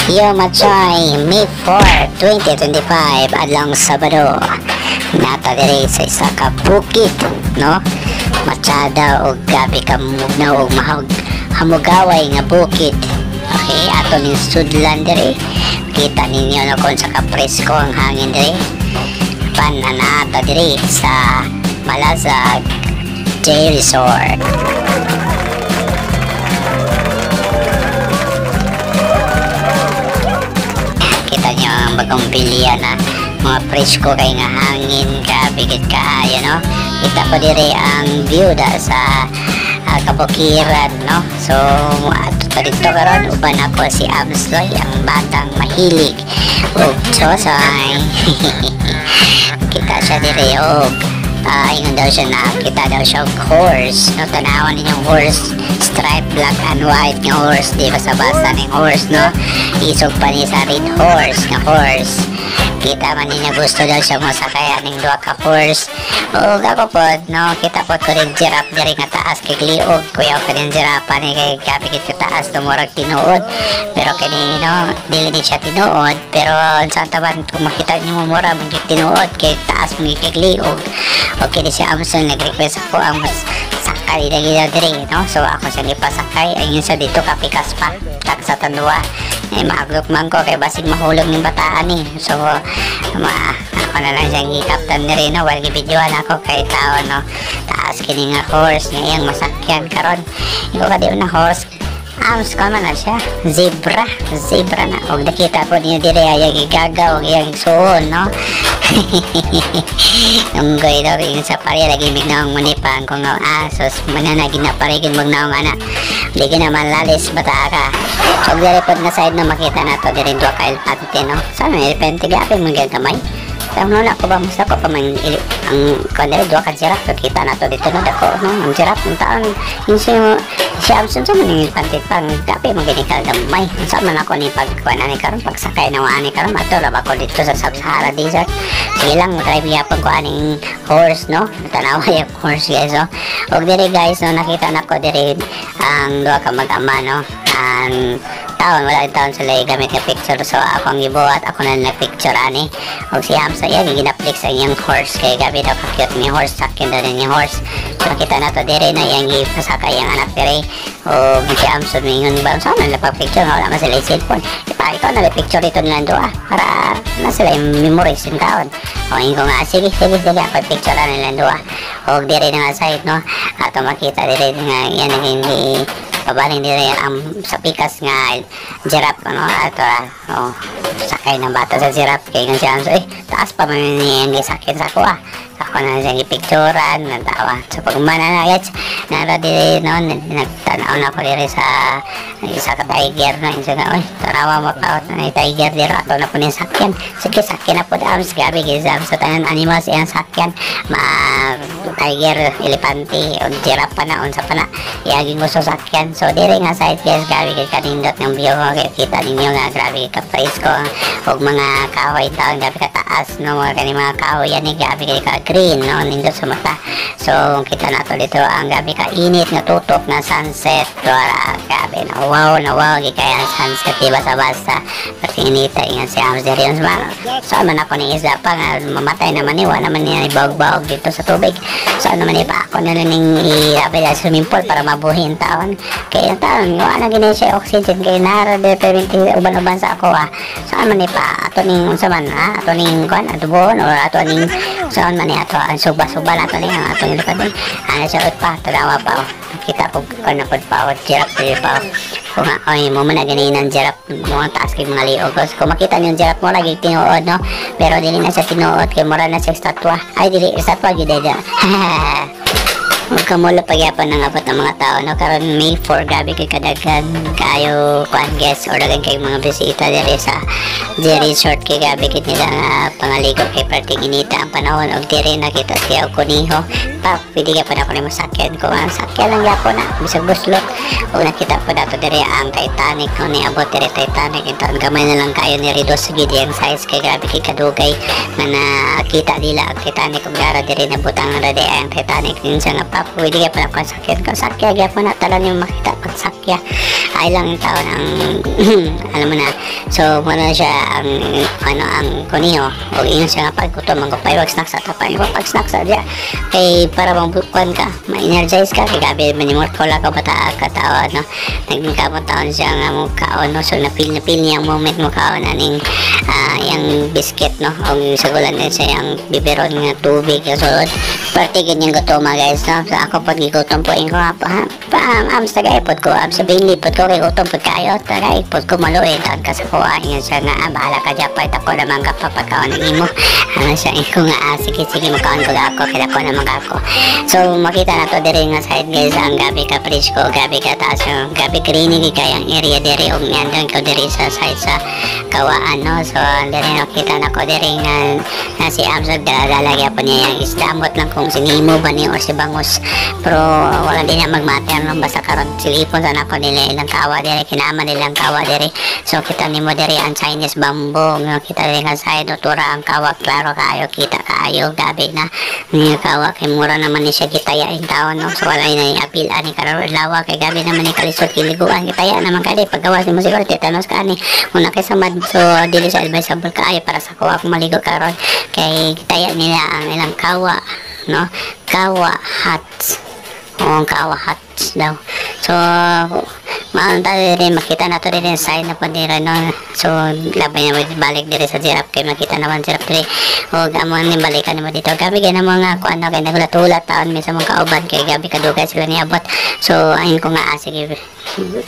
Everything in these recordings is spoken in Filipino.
Yo Machay, May 4, 2025, adlang Sabado. Nata diri sa isa ka bukid, no? Matsada og gabi ka mugnaw og hamugaway nga bukid. Okay, ato ning sudlan diri. Kita ninyo no kung sa kapresko ang hangin diri. Pananata diri sa Malazag Day Resort. Kita nyo ang bagong bilian na mga presko kay nga hangin kabigit kaayo, no? Kita po diri ang view da sa kabukiran, no? So ato dito karon uban ako si Amsloy, ang batang mahilig og sosay. Kita siya diri og ingon daw siya na kita daw siya og horse, no? Tanawan ninyong horse, stripe black and white nga horse, di ba sa basa ng horse, no? Isog pa ni sa red horse nga horse. Kita man niya gusto daw siya mo sakay aning duha ka horse. O ako po, no, kita po ko rin giraffe diri nga taas kay liog. Kuya ko rin giraffe ni kay kapigit ka taas tumurag tinuod. Pero kini no, dili ni siya tinuod, pero sa taban kung makita niyo mo mura man tinuod kay taas mo kay liog. O kini si Amson nag-request ako ang sakay diri, no? So ako siya gipasakay ayun sa dito kapikas pa tak sa tanduwa. Maaglok man ko kay basig mahulog ng bataan ni. So ako na lang siyang i-captain na rin, no? While gibidyoan ako kay tao, no? Taas kini nga horse nga iyang masakyan karon. Ikaw ka di na horse. Ams ko man na siya. Zebra na. Og nakita ko niyo dire ayang igagaw og iyang suon, no? Unggoy daw yung sa pari lagi mignaong manipang kung asos mananagin na parigin magnaong ana. Di ka naman lalis bata ka. Og dari pod na side na makita na to dire duha ka elefante, no? Sana elefante gapin mo gyud kamay. Tama na ko ba musta ko pa man ang kanila duha ka giraffe kita na to dito na dako, no? Ang giraffe ng taon yung si Amson sa maning elefante pang gapi maganikal damay. Sa man ako ni pagkuan ani karon pagsakay na ani karon ato ra ba ko dito sa Sub-Sahara Desert. Sige lang drive yapon ko aning horse, no? Tanawa yung horse guys, no? Og dire guys, no, nakita na ko dire ang duha ka mag-ama, no? Ang wala taon sila gamit nga picture, so ako ang gibuhat, ako na nag-picture ani. Og si Hamza yan ginaplik sa iyang horse kay gabi daw ka-cute ni horse, sakin daw ni horse. So nakita na to dire na iyang gipasakay ang anak dire. Og si Hamza mingon ba sa man nagpa-picture, wala man sila cellphone. Ikaw na picture ito nilang doa para na sila yung memories yung taon. O ingo nga sige ako picture na nilang doa. Og dire na nga side, no? Ato makita dire nga yan ang hindi pabaling dire ang sa pikas nga giraffe, ano, ato sakay ng bata sa giraffe kay nga siya taas pa man niya sakin sa kuha. Ako na siya ipicturan, natawa. So pag mananagets, nara dire, no, nagtanaw na ko dire sa isa ka tiger, no, isa nga, tanawa mo pa, tiger dire, ato na po niya sakyan. Sige, sakyan na po daan, gabi, gizam, sa tanan animals, iyang sakyan, tiger, elepante, o giraffe pa na, unsa pa na, iyagin mo sa sakyan. So dire nga side guys, gabi, kanindot ng view ko, kita ninyo nga, grabe, ka-praise ko, og mga kahoy taon, gabi ka taas, no, mga kahoy yan, gabi ka green, no, nindot sa mata. So kita na to dito ang gabi ka init na tutok na sunset, wala gabi na wow gikaya ang sunset diba sa basa kasi inita nga si Amsder yun so man ako ni isa pa nga mamatay naman niwa naman niya ibawag-bawag dito sa tubig. So naman iba ako na ning ilabi sa swimming pool para mabuhin taon kaya yung taon wala na gina siya oxygen kaya nara de perminti uban-uban sa ako so naman iba ato ning unsa man ato ning kuan adubon or ato ning saan man ato ang suba-suba na ito niya ang atong ilukad din ano siya pa, tadawa pa kita ko panapod pa giraffe pa kung ay mo man na ganin ng giraffe mga taas kay mga liog kung makita niyo yung giraffe mo lagi tinuod, no, pero dili na siya tinuod kay mura na siya statwa ay dili statwa gid dida magkamulo pagyapan ng abot ng mga tao, no, karon May 4 gabi kay kadaghan kayo kuan guest or daghan kay mga bisita diri sa resort kay gabi kit nila nga pangaligo kay parting inita ang panahon og diri nakita siya og kuniho pa pwede ka pa na ko ni masakyan ko ang sakyan lang yapo na bisag buslot o nakita ko dato diri ang Titanic no ni abot diri Titanic ito ang gamay na lang kayo ni Ridos gidi ang size kay grabe kay kadugay na nakita nila ang Titanic ug gara diri na butang na diri ang Titanic din siya nga pa pwede ka pa na sakyan ko sakya yapo na talan yung makita pag sakya ay lang yung taon ang alam mo na so muna siya ang ano ang kuniho o ingon siya nga pagkutom ang kupay wag snack sa tapan ko pag snack sa diya kay para bang bukuan ka ma-energize ka kay gabi man yung kola ka bata ka tao no naging kamot taon siya nga mo kaon no so napil niya ang moment mo kaon aning yung biscuit no o sagulan din siya yung biberon nga tubig so parte ganyan gutom guys no so ako pag gigutom po ko am sa gaipod ko am sa binlipod ko kay gutom po kayo tagay pod ko maluin taon ka sa kuha nga siya nga bahala ka dyan pa ako naman ka papagkaon ng imo ano siya ko nga sige makaon ko ako kaya ko naman ako so makita na to diri nga side guys ang gabi ka presko gabi ka taas yung gabi greening kaya ang area diri og nandun ko diri sa side sa kawaan no so diri nakita na ko diri nga si Amsog dalalagya po niya yung isdamot lang kung sinimo ba ni o si Bangus pero wala din na magmater no basta karon silipon sa nako nila ilang kawa diri kinama nilang kawa diri so kita nimo diri ang Chinese bamboo no kita diri nga side tura ang kawa klaro kayo kita kayo gabi na ni kawa kay mura naman ni siya kitaya in taon no so wala na apil ani karon lawa kay gabi naman ni kalisod kiliguan kitaya naman kay paggawas mo siguro tetanos ka ani una kay samad so dili sa advisable kaayo para sa kuha kung maligo karon kay kitaya nila ang ilang kawa no kawa hats ang kawa hats daw so maanta rin makita na to rin side na po dira no so labay na balik diri sa giraffe kay makita naman giraffe diri o gamon ni balikan mo dito gabi kay na mga kuan na kay nagulat-ulat taon minsan mga kauban kay gabi kadugay sila niabot so ayon ko nga sige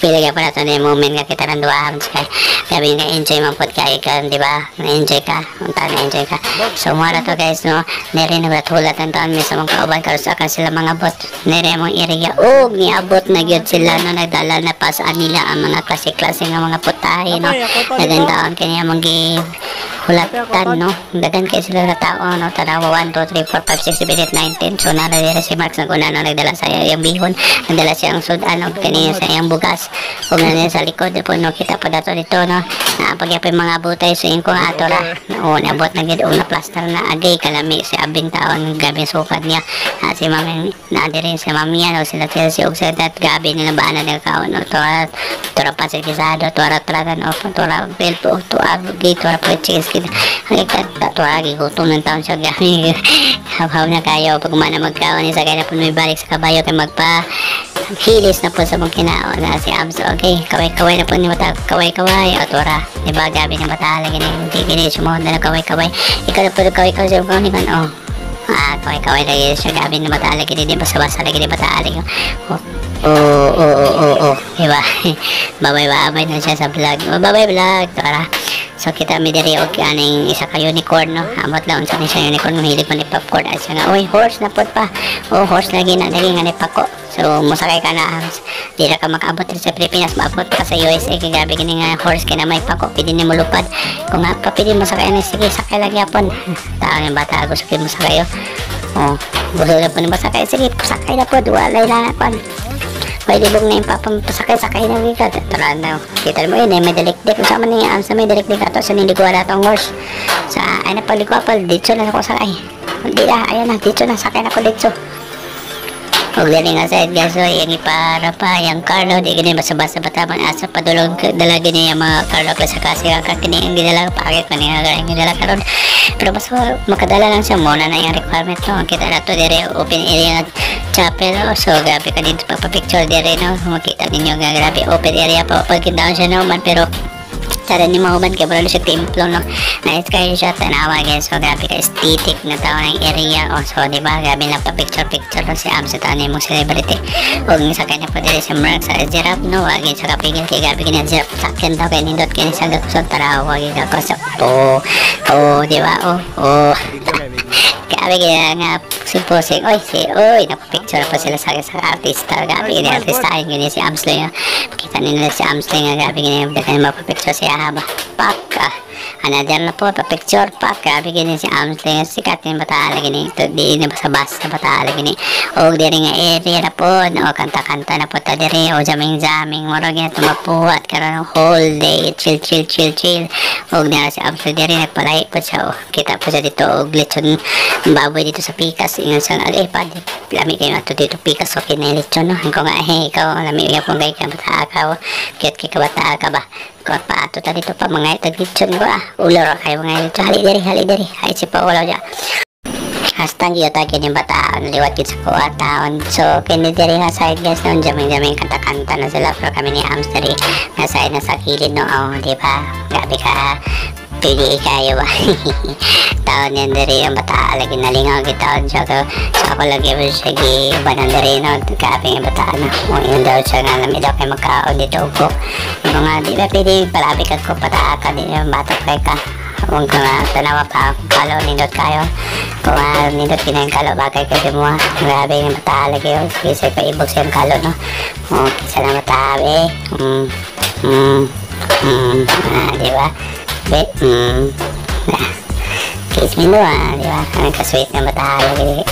pili ka pa na to na moment nga kita nang duwahan kay gabi nga enjoy man pod kay ka di ba na enjoy ka unta na enjoy ka so mara to guys no nere nagulat-ulat ang taon minsan mga kauban karon sa sila mga bot nere mo iriya og niabot na gyud sila no nagdala na saan nila ang mga klase-klase ng mga putahe no nagandaon kanya mong hulatan no dagan kay sila na tao no tanawa 1, 2, 3, 4, 5, 6, 7, 8, 9, 10 so naradira si Marks na kuna no nagdala sa yung bihon nagdala siyang sudan no kaniya sa iyang bugas ug na sa likod po no kita pa dato dito no napagyapoy mga butay so yung kung ato ra o nabot na gid na plaster na agay kalami si abing taon gabi sukat niya si mami na diri si mamiya no sila si og sa dat gabi nila ba na kaon no tora pasir kisado tora tragan o tora belpo tora gate tora purchase kita tora gutom ng taon siya gami haw na kayo pag mana magkaon sa kaya na po may balik sa kabayo kay magpa hilis na po sa mong kinaon na si Abs okay kaway na po ni mata kaway o tora diba gabi ni mata lagi hindi gini sumuhon na kaway ikaw na po kaway sa mong kan oh kaway lagi siya gabi ni mata lagi di basa-basa lagi di mata lagi diba babay na siya sa vlog babay vlog tara so kita mi diri og aning isa ka unicorn no amot lang sa siya unicorn mahilig man ni popcorn ay siya nga oy horse na pod pa horse lagi na nga ni pako so musakay ka na di ra ka makaabot sa Pilipinas maabot ka sa USA kay gabi kini nga horse kay na may pako pwede ni mo lupad kung nga pa pwede mo sakay ni sige sakay lang yapon tao yung bata gusto mo sakay gusto na po ni masakay sige sakay na pod walay lang kon pwede bong na yung papasakay-sakay na wika tara na kita mo yun may dalikdik kung sama niya sa may dalikdik ato sa hindi ko wala itong horse sa ay napalikopal dito na ako sakay hindi ayan na dito na sakay na ako dito huwag din nga side guys so yung ipara pa yung Carlo di ganyan basa-basa batamang asa padulong dalagin niya yung mga Carlo klasa kasi kakini yung ginala pakit pa niya yung ginala karon pero mas makadala lang siya muna na yung requirement no kita na to dire open area chapel so grabe ka dito pagpa-picture dire no makita ninyo nga grabe open area pa pagkindaon siya naman pero tara ni mahuban kay bro siya templo no nice kayo siya tanawa guys so grabe ka aesthetic na tao ng area so diba grabe lang pa picture no si Am sa tanay mong celebrity huwag nga sa kanya po dito si Mark sa giraffe no huwag sa kapigil kay grabe kanya giraffe sakyan daw kay nindot kaya sa gakusot tara huwag ka kusot diba grabe kaya nga supposing napapicture pa sila sa artista grabe kaya artista yun si Amsling makita nila si Amsling grabe kaya mapapicture siya haba paka another na po pa-picture pa grabe gini si Amsley sikat ni bata gini to di na sa bus na bata gini og diri nga area na po o kanta-kanta na po ta diri o jaming moro gini tumapuhat karon whole day chill og na si Amsley diri nagpalahi po siya kita po siya dito og lechon baboy dito sa Pikas ingon sa alipad lami kayo ato dito Pikas okay na lechon no ko nga ikaw lami ya po kay ka bata ka kit ka bata ka ba ko pa ato ta dito pa mga ito lechon ko ulo ra kayo mga lechon hali diri ay si pa wala ja hastang yata kini bataan liwat kit sa kuha taon so kini diri ha side guys noon jaming kanta-kanta na sila pero kami ni Amsteri na side na sa kilid no di ba grabe ka pili kayo ba taon yan diri yung bata lagi nalingaw gitaon siya so ako lagi mo siya gibanan diri no grabe yung bata na yun daw siya nga lamig daw kayo magkaon dito ugok yung nga di ba pili palabi ka ko pata ka din yung batok kay ka huwag ka nga tanawa pa kalo nindot kayo kung nindot kinayin kalo bagay kayo mo grabe yung bata lagi yun kasi pa ibog siya yung kalo no kisa na matabi di ba kiss me no di ba kasweet na bata lagi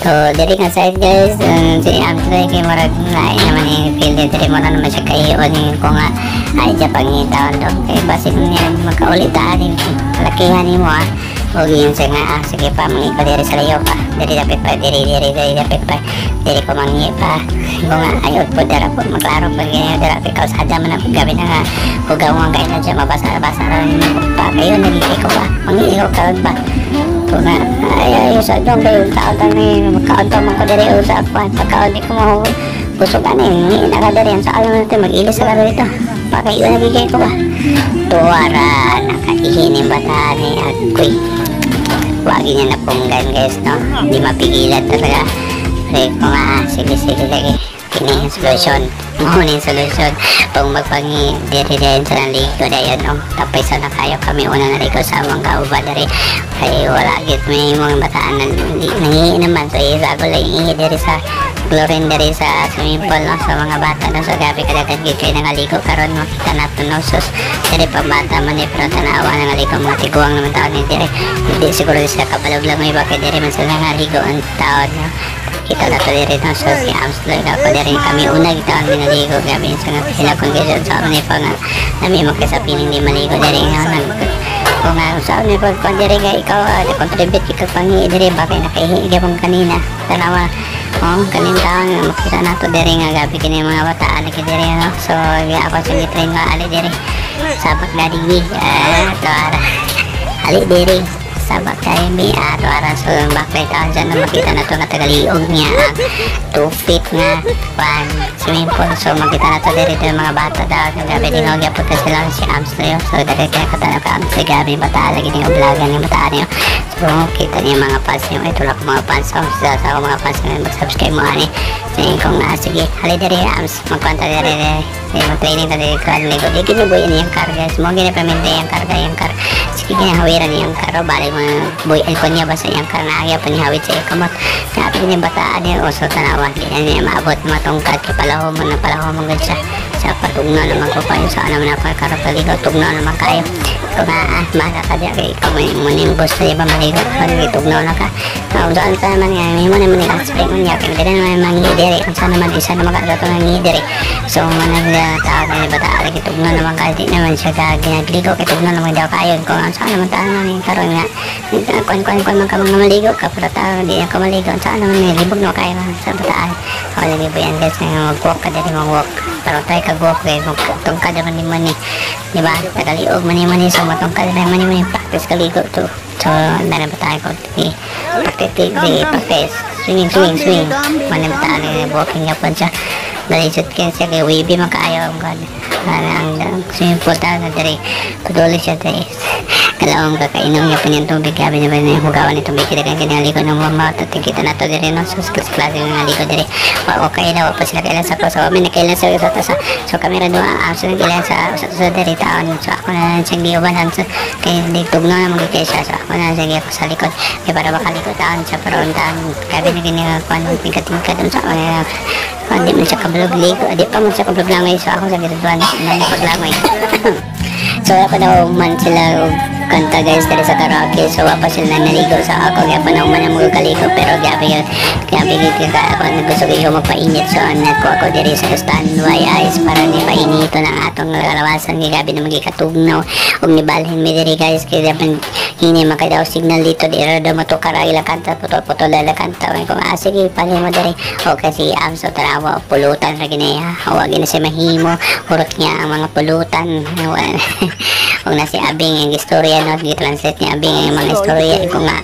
so diri nga side guys si Amsley kay marag lain naman yung field diri mo na naman siya kayo ni ko nga ay dya pangitaon do kay basin niya magkaulitaan yung lakihan ni mo o yun siya nga sige pa mangi pa diri sa layo pa diri dapit pa diri dapit pa diri ko mangi pa ko nga ayot po dara po maklaro pa ganyan dara ikaw sa man ang gabi na nga hugawang kayo na dyan mabasa rin pa kayo nagigay ko pa mangi ikaw karon ba kung nga ay sa dong kayo taon ni magkaon ko diri sa akuan pagkaon di ko mo busog ani nakadari sa alam natin mag-ilis sa karo ito pa kayo nagigay ko ba tuwara nakaihin yung bata ni Agkoy wagi niya napunggan guys no hindi mapigilan talaga kaya ko nga sige lagi kini yung solusyon muna yung solusyon kung magpangi diri sa naligo na yun no tapay sa nakayo kami una naligo sa mga kauba dari kaya wala git may mga bataan na nangihi naman so isago lang ihi diri sa chlorine diri sa swimming pool no sa mga bata no so gabi kadagan gid kayo nangaligo karon makita nato no sus diri pa bata man pero tanawa nangaligo mga tiguang naman taon ni diri hindi siguro sila kabalog lang may bakit diri man sila nangaligo ang taon no kita na to diri no so si Amsley ako diri kami una kita ang minaligo gabi sa nga sila condition sa ni pa nga nami makisapin hindi maligo diri nga kung nga sa ni pag diri ga ikaw contribute ka pangi diri bakit nakahihi gyapon kanina tanawa kanin taon makita na to diri nga gabi kini mga bata lagi diri no so ako sa train nga ali diri sabak na diri to ara ali diri sabak kayo mi ara so bakit taon dyan na makita na to nga tagaliog niya 2 feet nga swimming pool so makita na to diri mga bata daw gabi din og yapot sila si Amsley so diri kaya katanaw ka Amsley gabi bata lagi din oblagan yung bata niyo so kita niyo mga fans niyo ito lang mga fans so sa mga fans niyo mag-subscribe mo ani kung sige hali diri Ams magkwanta diri mag-training na diri ka ligo di kinubuhin yung car guys mo ginipamente yung car sige ginahawiran yung car bali mga boy elkon niya basta yung car na agya panihawid sa ikamot sabi niya bataan niya o so tanawa ganyan niya maabot matungkad kay palaho mo gud siya sa patugna naman ko kayo sa alam na karo paligo tugna naman kayo kung mahal ka diya kay ikaw mo ning boss na iba maligo tugna na ka saan ka naman nga may mo naman i-explain mo niya kaya hindi naman manghidiri kung saan naman isa na magkagato ng ngidiri so managtawag na bataan kay tugna naman kayo di naman siya ginagligo kay tugna naman daw kayo kung saan naman tayo naman karoon nga kuan man ka mga maligo ka pero tao di ako maligo saan naman may libog no kayo sa bataan ako lagi po yan guys nga mag-walk ka dali mag-walk pero tayo kag-walk kayo magtungkad naman ni mani diba nagaliog mani so matungkad naman ni mani practice kaligo to so dana ba tayo ko practice swing manim tayo walking niya po siya balisod kaya siya kay wavy makaayaw ang gano'n ang swimming pool tayo na diri tuloy siya diri kalawang kakainom niya po niyang tubig gabi na ba na yung hugawan ni tubig kita kaya kinaliko ng mama tatigita na to diri no so klase yung naliko diri okay na pa sila kailan sa ko so kami na kailan sa so kami rin doon so kailan sa diri taon so ako na lang siyang diubanan so kaya hindi tugno na magigay siya so ako na lang sa likod kaya para makalikod taon siya pero taon gabi na ginagawa ng tingkat doon sa ako na hindi man siya kablog ligo di pa man siya kablog langay so ako sa giraduan na paglangoy so So ako na man sila kanta guys dali sa karaoke, so wapa sila naligo sa ako kaya pa na umana mo kaligo, pero gabi ka ako gusto ko magpainit, so nagko ako diri sa standby ice para ni painito ng atong kalawasan kaya gabi na magikatugnaw ug nibalhin mi diri guys kaya dapat hini makadaw signal dito diri daw mo to karay la kanta putol la kanta ko sige pali mo diri o kasi so tarawa pulutan ra ginaya wa gina si mahimo hurot niya ang mga pulutan og na si Abing ang istorya no gi-translate niya Abing ang mga istorya ko nga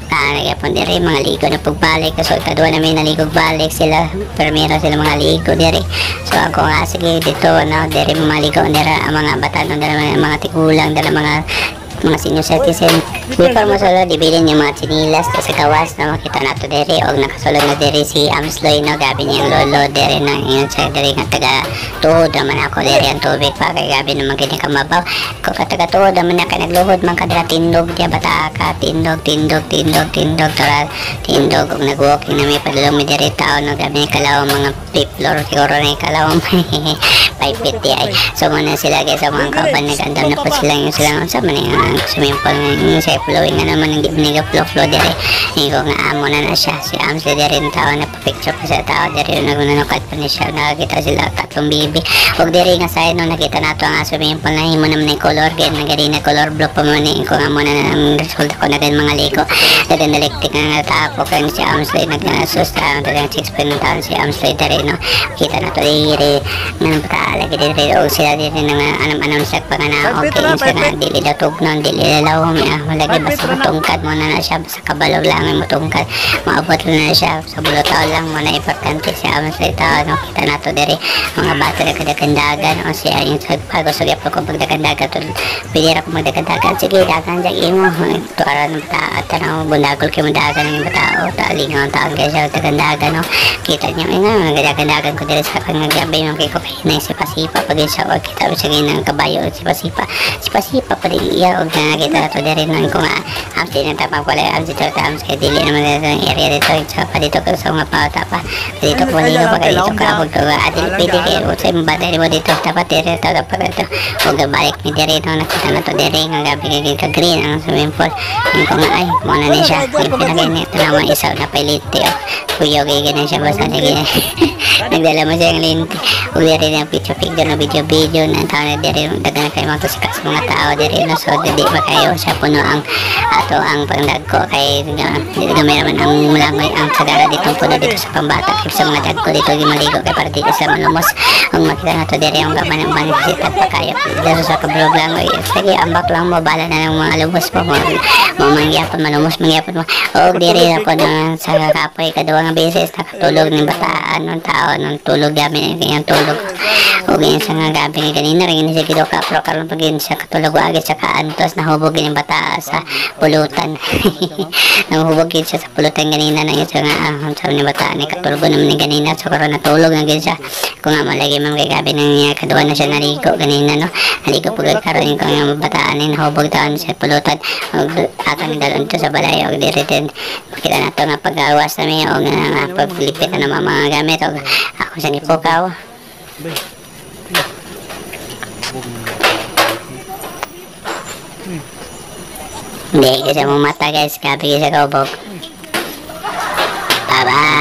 kaya pon diri mga ligo na pagbalik, so kadua na may naligog balik sila primero sila mga ligo diri, so ako nga sige dito no diri maligo dira ang mga batanon dira mga tigulang dira mga senior citizen. Before mo solo, dibilin yung mga chinilas sa kawas na makita nato dere o nakasulod na dere si Amsloy no, gabi niyang lolo dere na yun sa dere nga taga tuhod naman ako dere ang tubig pa kay gabi naman ganyan kamabaw ko kataga tuhod naman na ka nagluhod man kadira tindog diya bata tindog tara tindog og nag-walking na may padulong may dere tao no, gabi kalaw mga piplor siguro na kalaw paipiti ay so muna sila guys sa mga kaban nagandam na po sila yung silang sa maning swimming pool yung sa flowing nga naman hindi maniga flow dere ko nga amo na siya si Amsloy dere yung tao na pa-picture pa sa tao dere yung nagunanukat pa niya siya nakakita sila tatlong bibi og dere nga side no nakita nato ang swimming pool na himo naman yung color gan nagari na color blue pa mo ni ko nga muna ang resulta ko na gan mga liko dagan electric nga tapo kay si Amsloy nagsusta dagan 6 point taon si Amsloy dere no kita nato dere nang lagi dere og sila dere nang anam sa pangana okay sa na dili daw tugnon dili lalaw malagi basta matungkad mo na siya sa kabalog lang ay matungkad maabot na siya sa bulutaw lang mo na importante siya Amsloy tao no kita nato dere mga bata na kadakandagan o siya yung pag gusto gyud ko pagdakandagan to pwede ra ko magdakandagan sige dagan jag imo to aran bata at tanaw bundagol kay mundagan ng bata o taling ang taon kay siya dagandagan no kita niyo nga dagandagan ko dere sa pangagabi mo kay ko na sipa-sipa pag siya o kita sa ginang kabayo sipa-sipa pa rin iya og nakita to dere nang ko nga Amsloy na tapang pala Amsloy to kay dili naman sa area dito sa pa dito ko sa mga pauta pa dito ko dito pa dito ka og to adil pwede kay o sa battery mo dito dapat dere to dapat dito og balik ni dere no nakita na to dere nga gabi kay green ang swimming pool ko nga ay mo na ni siya pinagani tanawa isa na pilite kuya kay ganun siya basta nagdala mo siya ng linti og dere na picture na video na tao na dere dagan kay mga sikas mga tao dere no so di ba kayo siya puno ang ato ang pangdagko kay gamay naman ang mulangoy ang sagara dito puno dito sa pambata kay sa mga dagko dito gimaligo kay para dito sa malumos ang makita nato dere ang gaman ng banisita pa kayo dito sa kabrog langoy sige ambak lang mo bala na ng mga lumos po mo mangyapon malumos mangyapon mo og dere na po na sa kapoy kaduwa nga beses nakatulog ng bataan ng tao ng tulog gamin kanyang tulog og yan sa nga gabi ganina rin siya kido ka pro karon pag siya katulog agi sa kaantos nahubogin yung bata sa pulutan nahubogin siya sa pulutan ganina na yun sa nga sa ni bata ni katulog naman ni ganina so karon natulog na gid siya kung nga malagi man kay gabi nang niya kaduwa na siya naligo ganina no naligo pag karon ko nga bataan ni nahubog taon sa pulutan og atang dalon to sa balay og diritin makita nato nga pag-awas na mi og nga paglipit na mga gamit og ako sa nipukaw hindi kasi mo mata guys gabi sa kaubog bye bye.